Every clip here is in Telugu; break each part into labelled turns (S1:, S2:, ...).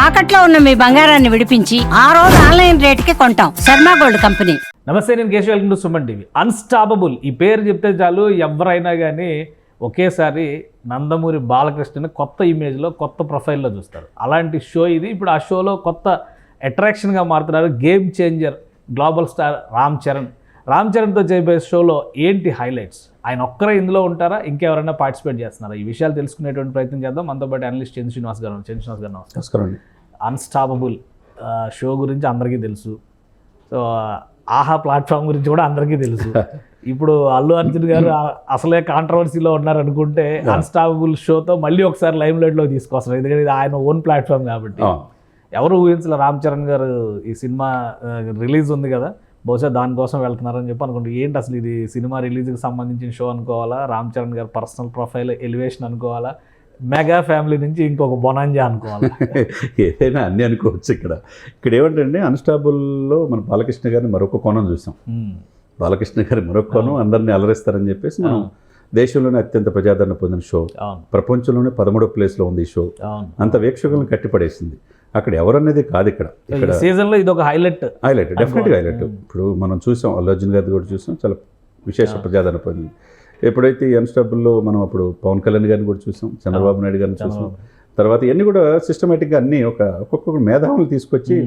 S1: తాకట్లో ఉన్న మీ బంగారాన్ని విడిపించి ఆ రోజు ఆన్లైన్ రేటుకి కొంటాం. Sharma gold company.
S2: నమస్తే, నేను Keshav. Welcome to Suman TV. Unstoppable ఈ పేరు చెప్తే చాలు ఎవరైనా కానీ ఒకేసారి నందమూరి బాలకృష్ణని కొత్త ఇమేజ్లో, కొత్త ప్రొఫైల్లో చూస్తారు. అలాంటి షో ఇది. ఇప్పుడు ఆ షోలో కొత్త అట్రాక్షన్గా మారుతున్నారు game changer global star Ram చరణ్తో చేయబోయే షోలో ఏంటి హైలైట్స్? ఆయన ఒక్కరే ఇందులో ఉంటారా, ఇంకెవరైనా పార్టిసిపేట్ చేస్తున్నారా? ఈ విషయాలు తెలుసుకునేటువంటి ప్రయత్నం చేద్దాం. మనతో పాటు అనలిస్ట్ చంద్ర శ్రీనివాస్ గారు. నమస్కారం అండి. అన్స్టాపబుల్ షో గురించి అందరికీ తెలుసు. సో ఆహా ప్లాట్ఫామ్ గురించి కూడా అందరికీ తెలుసు. ఇప్పుడు అల్లు అర్జున్ గారు అసలే కాంట్రవర్సీలో ఉన్నారనుకుంటే అన్స్టాపబుల్ షోతో మళ్ళీ ఒకసారి లైమ్ లైట్లో తీసుకొస్తారు. ఎందుకంటే ఇది ఆయన ఓన్ ప్లాట్ఫామ్ కాబట్టి. ఎవరు ఊహించలే రామ్ చరణ్ గారు ఈ సినిమా రిలీజ్ ఉంది కదా, బహుశా దానికోసం వెళ్తున్నారని చెప్పి అనుకుంటే ఏంటి అసలు ఇది సినిమా రిలీజ్కి సంబంధించిన షో అనుకోవాలా, రామ్ చరణ్ గారు పర్సనల్ ప్రొఫైల్ ఎలివేషన్ అనుకోవాలా, మెగా ఫ్యామిలీ నుంచి ఇంకొక బొనాంజా అనుకోవాలి?
S3: ఏదైనా అన్నీ అనుకోవచ్చు. ఇక్కడ ఏమంటే అన్స్టాబుల్లో మన బాలకృష్ణ గారిని మరొక కోణం చూసాం. బాలకృష్ణ గారి మరొక కోణం అందరినీ అలరిస్తారని చెప్పేసి మనం దేశంలోనే అత్యంత ప్రజాదరణ పొందిన షో, ప్రపంచంలోనే 13వ ప్లేస్లో ఉంది ఈ షో. అంత వీక్షకులను కట్టిపడేసింది. అక్కడ ఎవరనేది కాదు. ఇక్కడ
S2: సీజన్లో ఇది ఒక హైలైట్
S3: డెఫినెట్గా హైలైట్. ఇప్పుడు మనం చూసాం, అల్లు అర్జున్ గారిది కూడా చూసాం, చాలా విశేష ప్రజాదరణ పొందింది. ఎప్పుడైతే ఈ అన్స్టాపబుల్లో మనం అప్పుడు పవన్ కళ్యాణ్ గారిని కూడా చూసాం, చంద్రబాబు నాయుడు గారిని చూసాం. తర్వాత ఇవన్నీ కూడా సిస్టమేటిక్గా అన్నీ ఒక్కొక్క మేధావులు తీసుకొచ్చి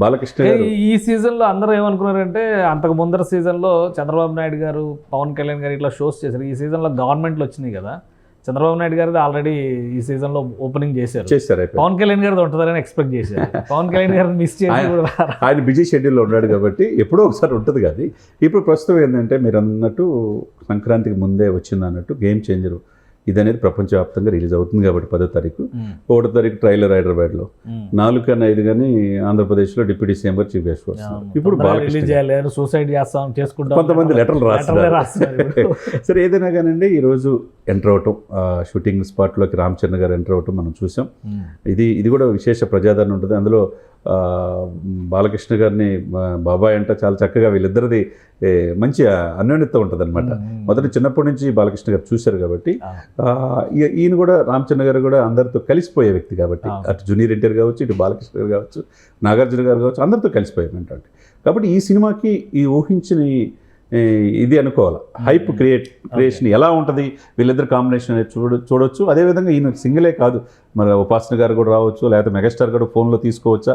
S3: బాలకృష్ణ గారు
S2: ఈ సీజన్లో అందరూ ఏమనుకున్నారంటే, అంతకు ముందర సీజన్లో చంద్రబాబు నాయుడు గారు, పవన్ కళ్యాణ్ గారు ఇట్లా షోస్ చేశారు. ఈ సీజన్లో గవర్నమెంట్లు వచ్చినాయి కదా, చంద్రబాబు నాయుడు గారిది ఆల్రెడీ ఈ సీజన్లో ఓపెనింగ్ చేశారు. పవన్ కళ్యాణ్ గారిది ఉంటుందని ఎక్స్పెక్ట్ చేశారు. పవన్ కళ్యాణ్ గారిని మిస్ చేసి
S3: ఆయన బిజీ షెడ్యూల్లో ఉన్నాడు కాబట్టి ఎప్పుడో ఒకసారి ఉంటుంది. కానీ ఇప్పుడు ప్రస్తుతం ఏంటంటే, మీరు అన్నట్టు సంక్రాంతికి ముందే వచ్చింది అన్నట్టు గేమ్ చేంజర్ ఇది అనేది ప్రపంచవ్యాప్తంగా రిలీజ్ అవుతుంది కాబట్టి 10వ తారీఖు, 1వ తారీఖు ట్రైలర్ హైదరాబాద్లో, 4 కన్నా 5 కానీ ఆంధ్రప్రదేశ్లో డిప్యూటీ సీఎం గారు చీఫ్ గెస్ట్ వస్తారు. ఇప్పుడు
S2: సూసైడ్ చేస్తాం చేసుకుంటాం
S3: కొంతమంది లెటర్లు రాస్తారు. సరే, ఏదైనా కానివ్వండి, ఈరోజు ఎంటర్ అవటం, షూటింగ్ స్పాట్లోకి రామ్ చరణ్ గారు ఎంటర్ అవటం మనం చూసాం. ఇది కూడా విశేష ప్రజాదరణ ఉంటుంది. అందులో బాలకృష్ణ గారిని బాబాయ్ అంటే చాలా చక్కగా వీళ్ళిద్దరిది మంచి అన్యోన్యత ఉంటుంది అనమాట. మొదటి చిన్నప్పటి నుంచి బాలకృష్ణ గారు చూశారు కాబట్టి, ఈయన కూడా రామ్ చరణ్ గారు కూడా అందరితో కలిసిపోయే వ్యక్తి కాబట్టి, అటు జూనియర్ ఎన్టీఆర్ కావచ్చు, ఇటు బాలకృష్ణ గారు కావచ్చు, నాగార్జున గారు కావచ్చు, అందరితో కలిసిపోయారు. కాబట్టి ఈ సినిమాకి ఈ ఊహించిన ఇది అనుకోవాలి, హైప్ క్రియేషన్ ఎలా ఉంటుంది, వీళ్ళిద్దరు కాంబినేషన్ అనేది చూడొచ్చు. అదేవిధంగా ఈయన సింగిలే కాదు, మరి ఉపాసన గారు కూడా రావచ్చు, లేకపోతే మెగాస్టార్ కూడా ఫోన్లో తీసుకోవచ్చా,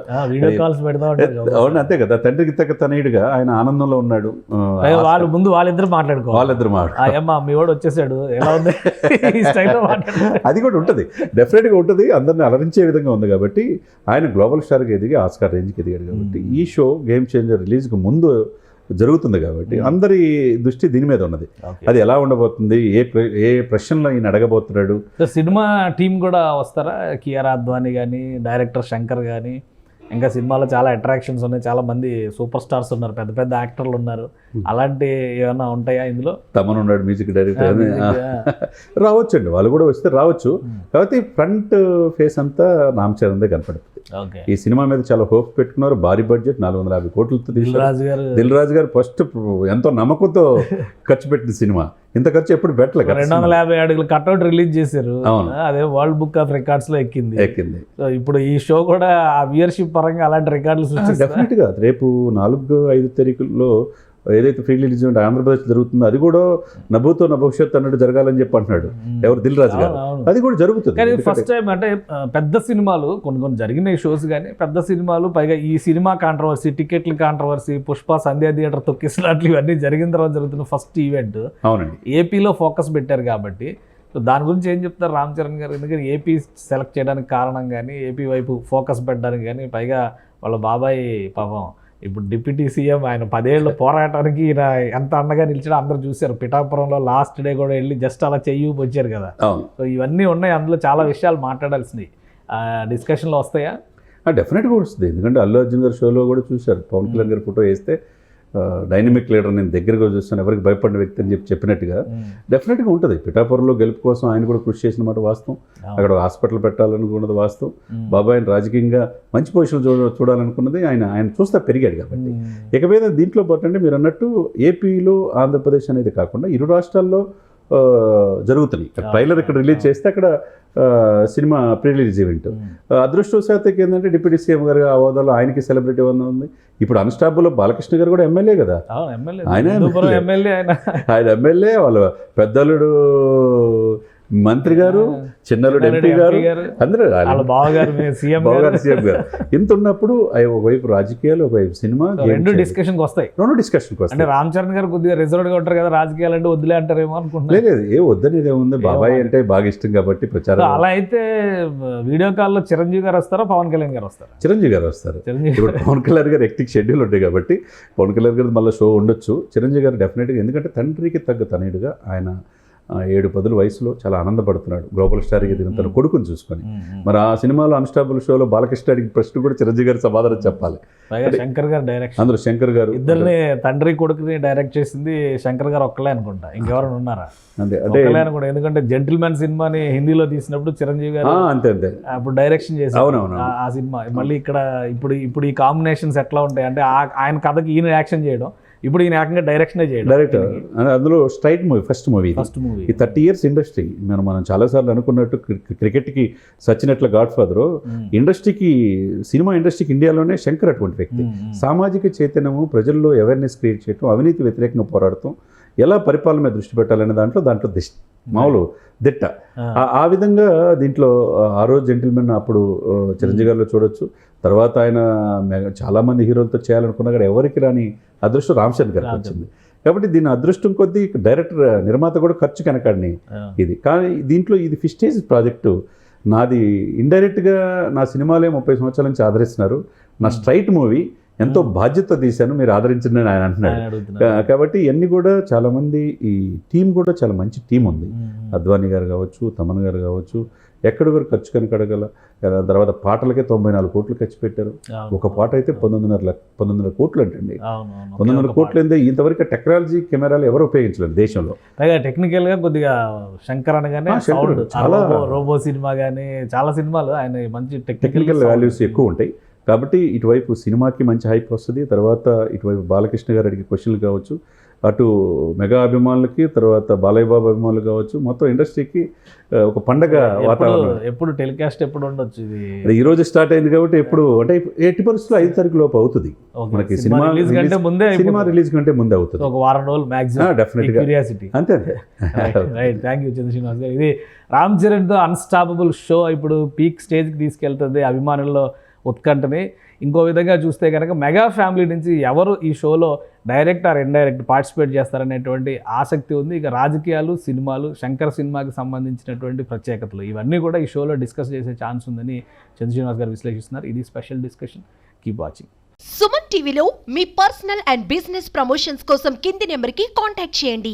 S3: అవును అంతే కదా. తండ్రికి తగ్గ తనయుడిగా ఆయన ఆనందంలో ఉన్నాడు.
S2: వాళ్ళిద్దరు మీ వాడు వచ్చేసాడు, ఎలా ఉంది
S3: అది కూడా ఉంటుంది, డెఫినెట్గా ఉంటుంది. అందరిని అలరించే విధంగా ఉంది కాబట్టి ఆయన గ్లోబల్ స్టార్కి ఎదిగి ఆస్కార్ రేంజ్కి ఎదిగాడు. కాబట్టి ఈ షో గేమ్ చేంజర్ రిలీజ్కి ముందు జరుగుతుంది కాబట్టి అందరి దృష్టి దీని మీద ఉన్నది. అది ఎలా ఉండబోతుంది, ఏ ప్రశ్నలో ఈయన అడగబోతున్నాడు.
S2: సినిమా టీం కూడా వస్తారా? కియారా అద్వానీ కానీ, డైరెక్టర్ శంకర్ కానీ, ఇంకా సినిమాలో చాలా అట్రాక్షన్స్ ఉన్నాయి, చాలా మంది సూపర్ స్టార్స్ ఉన్నారు, పెద్ద పెద్ద యాక్టర్లు ఉన్నారు. అలాంటి ఏమైనా ఉంటాయా ఇందులో?
S3: తమన్ ఉన్నాడు మ్యూజిక్ డైరెక్టర్, రావచ్చు అండి, వాళ్ళు కూడా వస్తే రావచ్చు. కాబట్టి ఫ్రంట్ ఫేస్ అంతా రామ్ చరణ్దే కనపడుతుంది. ఈ సినిమా మీద చాలా హోప్స్ పెట్టుకున్నారు. భారీ బడ్జెట్ 450 కోట్లతో దిల్ రాజు గారు ఫస్ట్ ఎంతో నమ్మకంతో ఖర్చు పెట్టిన సినిమా. ఇంత ఖర్చు ఎప్పుడు పెట్టలేదు.
S2: 250 అడుగుల కట్అవుట్ రిలీజ్ చేశారు, అదే వరల్డ్ బుక్ ఆఫ్ రికార్డ్స్ లో ఎక్కింది. సో ఇప్పుడు ఈ షో కూడా ఆ వ్యూయర్షిప్ పరంగా అలాంటి రికార్డులు సృష్టిస్తుంది.
S3: డెఫినెట్ గా రేపు 4-5 తారీఖుల్లో ఏదైతే ఫ్రీ రిలీజ్ ఆంధ్రప్రదేశ్ జరుగుతుందో అది కూడా నభూతో నభవిష్యత్ అన్నట్టు జరగాలని చెప్పి అంటున్నాడు ఎవరు, దిల్ రాజు గారు. అది కూడా జరుగుతుంది.
S2: కానీ ఫస్ట్ టైం అంటే పెద్ద సినిమాలు కొన్ని జరిగిన షోస్ కానీ, పెద్ద సినిమాలు పైగా ఈ సినిమా కాంట్రవర్సీ, టికెట్ల కాంట్రవర్సీ, పుష్ప సంధ్యా థియేటర్ తొక్కిసినట్లు ఇవన్నీ జరిగిన తర్వాత జరుగుతున్న ఫస్ట్ ఈవెంట్.
S3: అవునండి,
S2: ఏపీలో ఫోకస్ పెట్టారు కాబట్టి దాని గురించి ఏం చెప్తారు రామ్ చరణ్ గారు? ఎందుకంటే ఏపీ సెలెక్ట్ చేయడానికి కారణం కానీ, ఏపీ వైపు ఫోకస్ పెట్టడానికి కానీ, పైగా వాళ్ళ బాబాయ్ పాపం ఇప్పుడు డిప్యూటీ సీఎం, ఆయన 10 ఏళ్ళ పోరాటానికి ఈయన ఎంత అండగా నిలిచాడో అందరూ చూశారు. పిఠాపురంలో లాస్ట్ డే కూడా వెళ్ళి జస్ట్ అలా చెయ్యి వచ్చారు కదా. సో ఇవన్నీ ఉన్నాయి, అందులో చాలా విషయాలు మాట్లాడాల్సినవి. డిస్కషన్లో వస్తాయా?
S3: డెఫినెట్గా వస్తుంది. ఎందుకంటే అల్లు అర్జున్ గారి షోలో కూడా చూశారు, పవన్ కళ్యాణ్ గారి ఫోటో వేస్తే డైనమిక్ లీడర్, నేను దగ్గరగా చూస్తాను, ఎవరికి భయపడిన వ్యక్తి అని చెప్పినట్టుగా డెఫినెట్గా ఉంటుంది. పిఠాపురంలో గెలుపు కోసం ఆయన కూడా కృషి చేసిన మాట వాస్తవం. అక్కడ హాస్పిటల్ పెట్టాలనుకున్నది వాస్తవం. బాబాయ్ రాజకీయంగా మంచి పొజిషన్ చూడాలనుకున్నది ఆయన చూస్తా పెరిగాడు కాబట్టి. ఇక మీద దీంట్లో పాటు అంటే మీరు అన్నట్టు ఏపీలో ఆంధ్రప్రదేశ్ అనేది కాకుండా ఇరు రాష్ట్రాల్లో జరుగుతున్నాయి. ట్రైలర్ ఇక్కడ రిలీజ్ చేస్తే అక్కడ సినిమా ప్రీ రిలీజ్ ఈవెంట్. అదృష్టవశాత్తు ఏంటంటే డిప్యూటీ సీఎం గారు ఆ హోదాలో ఆయనకి సెలబ్రిటీ ఉంది. ఇప్పుడు అన్స్టాపుల్ బాలకృష్ణ గారు కూడా ఎమ్మెల్యే కదా, ఆయన ఎమ్మెల్యే, వాళ్ళ పెద్దలుడు మంత్రి గారు, చిన్నలుడు ఎంపీ గారు, అందరూ
S2: బావగారు సీఎం
S3: గారు. ఇంత ఉన్నప్పుడు ఒకవైపు రాజకీయాలు, ఒకవైపు సినిమా,
S2: రెండు డిస్కషన్కి వస్తాయి.
S3: అంటే
S2: రామ్ చరణ్ గారు కొద్దిగా రిజర్వ్డ్ గా ఉంటారు కదా, రాజకీయాలు అంటే వద్దులే అంటారేమో అనుకుంటున్నారు.
S3: లేదు, ఏ వద్దనేది ఏముంది, బాబాయ్ అంటే బాగా ఇష్టం కాబట్టి ప్రచారం.
S2: అలా అయితే వీడియో కాల్లో చిరంజీవి గారు వస్తారా, పవన్ కళ్యాణ్ గారు వస్తారా?
S3: చిరంజీవి గారు వస్తారు. ఇప్పుడు పవన్ కళ్యాణ్ గారు ఎక్టిక్ షెడ్యూల్ ఉంటాయి కాబట్టి పవన్ కళ్యాణ్ గారు మళ్ళీ షో ఉండొచ్చు. చిరంజీవి గారు డెఫినెట్గా, ఎందుకంటే తండ్రికి తగ్గ తనయుడుగా ఆయన 7-10 వయసులో చాలా ఆనందపడుతున్నాడు గ్లోబల్ స్టార్కి ఎదిగిన తన కొడుకుని చూసుకొని. మరి ఆ సినిమాలో అన్స్టాపుల్ షోలో బాలకృష్ణ అడిగిన ప్రశ్న కూడా చిరంజీవి గారు సమాధానం చెప్పాలి.
S2: శంకర్ గారు డైరెక్షన్,
S3: అందులో శంకర్ గారు
S2: ఇద్దరిని తండ్రి కొడుకుని డైరెక్ట్ చేసింది శంకర్ గారు ఒక్కలే అనుకుంటా, ఇంకెవరైనా ఉన్నారా?
S3: అంటే
S2: అనుకుంటా, ఎందుకంటే జెంటిల్మెన్ సినిమాని హిందీలో తీసినప్పుడు చిరంజీవి గారు
S3: అంతే
S2: అప్పుడు డైరెక్షన్ చేశారు
S3: అవునవును
S2: ఆ సినిమా. మళ్ళీ ఇక్కడ ఇప్పుడు ఈ కాంబినేషన్స్ ఎట్లా ఉంటాయి అంటే ఆయన కథకి ఈయన యాక్షన్ చేయడం, ఇప్పుడు ఈయన ఏకంగా డైరెక్షన్ చేయడం,
S3: డైరెక్టర్. అందులో స్ట్రైట్ మూవీ, ఫస్ట్ మూవీ. ఈ 30 years ఇండస్ట్రీ, మనం చాలాసార్లు అనుకున్నట్టు క్రికెట్కి సచిన్ గాడ్ ఫాదర్, ఇండస్ట్రీకి, సినిమా ఇండస్ట్రీకి ఇండియాలోనే శంకర్ అటువంటి వ్యక్తి. సామాజిక చైతన్యము, ప్రజల్లో అవేర్నెస్ క్రియేట్ చేయడం, అవినీతి వ్యతిరేకంగా పోరాడటం, ఎలా పరిపాలన మీద దృష్టి పెట్టాలనే దాంట్లో మామూలు దిట్ట. ఆ విధంగా దీంట్లో ఆ రోజు జెంటిల్మెన్ అప్పుడు చిరంజీవి గారిలో చూడొచ్చు. తర్వాత ఆయన చాలామంది హీరోలతో చేయాలనుకున్నా కూడా ఎవరికి రాని అదృష్టం రామ్ చరణ్ గారికి వచ్చింది. కాబట్టి దీని అదృష్టం కొద్దీ డైరెక్టర్, నిర్మాత కూడా ఖర్చు కనకాడిని ఇది. కానీ దీంట్లో ఇది ఫిస్టేజ్ ప్రాజెక్టు నాది. ఇండైరెక్ట్గా నా సినిమాలే 30 సంవత్సరాల నుంచి ఆదరిస్తున్నారు. నా స్ట్రైట్ మూవీ ఎంతో బాధ్యత తీశాను, మీరు ఆదరించండి ఆయన అంటున్నాడు. కాబట్టి ఇవన్నీ కూడా చాలామంది, ఈ టీం కూడా చాలా మంచి టీం ఉంది. అద్వానీ గారు కావచ్చు, తమన్ గారు కావచ్చు, ఎక్కడొకరు ఖర్చు కనకడగల. తర్వాత పాటలకే 94 కోట్లు ఖర్చు పెట్టారు. ఒక పాట అయితే 1900 కోట్లు అంటండి. 1900 కోట్లు ఏందో ఇంతవరకు టెక్నాలజీ కెమెరాలు ఎవరు ఉపయోగించలేదు దేశంలో.
S2: టెక్నికల్ గా కొద్దిగా శంకర్ అనగానే చాలా రోబో సినిమా కానీ చాలా సినిమాలు ఆయన మంచి
S3: టెక్నికల్ వాల్యూస్ ఎక్కువ ఉంటాయి. కాబట్టి ఇటువైపు సినిమాకి మంచి హైప్ వస్తుంది. తర్వాత ఇటువైపు బాలకృష్ణ గారు అడిగే క్వశ్చన్లు కావచ్చు, అటు మెగా అభిమానులకి, తర్వాత బాలయ్య బాబు అభిమానులు కావచ్చు, మొత్తం ఇండస్ట్రీకి ఒక పండగ వాతావరణం.
S2: ఎప్పుడు టెలికాస్ట్ ఎప్పుడు ఉండొచ్చు? ఇది
S3: ఈ రోజు స్టార్ట్ అయింది కాబట్టి ఎప్పుడు అంటే 80% 5 తారీఖు లోపు అవుతుంది. మనకి సినిమా రిలీజ్ కంటే ముందే అవుతుంది,
S2: ఒక వారం రోజులు మ్యాక్సిమం.
S3: డెఫినెట్గా
S2: అంతే. రైట్, థ్యాంక్ యూ చంద్రశ్రీనివాస్ గారు. ఇది రామ్ చరణ్తో అన్స్టాపబుల్ షో ఇప్పుడు పీక్ స్టేజ్కి తీసుకెళ్తుంది అభిమానుల్లో ఉత్కంఠని. ఇంకో విధంగా చూస్తే కనుక మెగా ఫ్యామిలీ నుంచి ఎవరు ఈ షోలో డైరెక్ట్ ఆర్ ఇండైరెక్ట్ పార్టిసిపేట్ చేస్తారనేటువంటి ఆసక్తి ఉంది. ఇక రాజకీయాలు, సినిమాలు, శంకర్ సినిమాకి సంబంధించినటువంటి ప్రత్యేకతలు ఇవన్నీ కూడా ఈ షోలో డిస్కస్ చేసే ఛాన్స్ ఉందని చంద్రశ్రీనివాస్ గారు విశ్లేషిస్తున్నారు. ఇది special discussion. Keep watching.
S4: Suman టీవీలో మీ పర్సనల్ అండ్ బిజినెస్ ప్రమోషన్స్ కోసం కింది నెంబర్కి కాంటాక్ట్ చేయండి.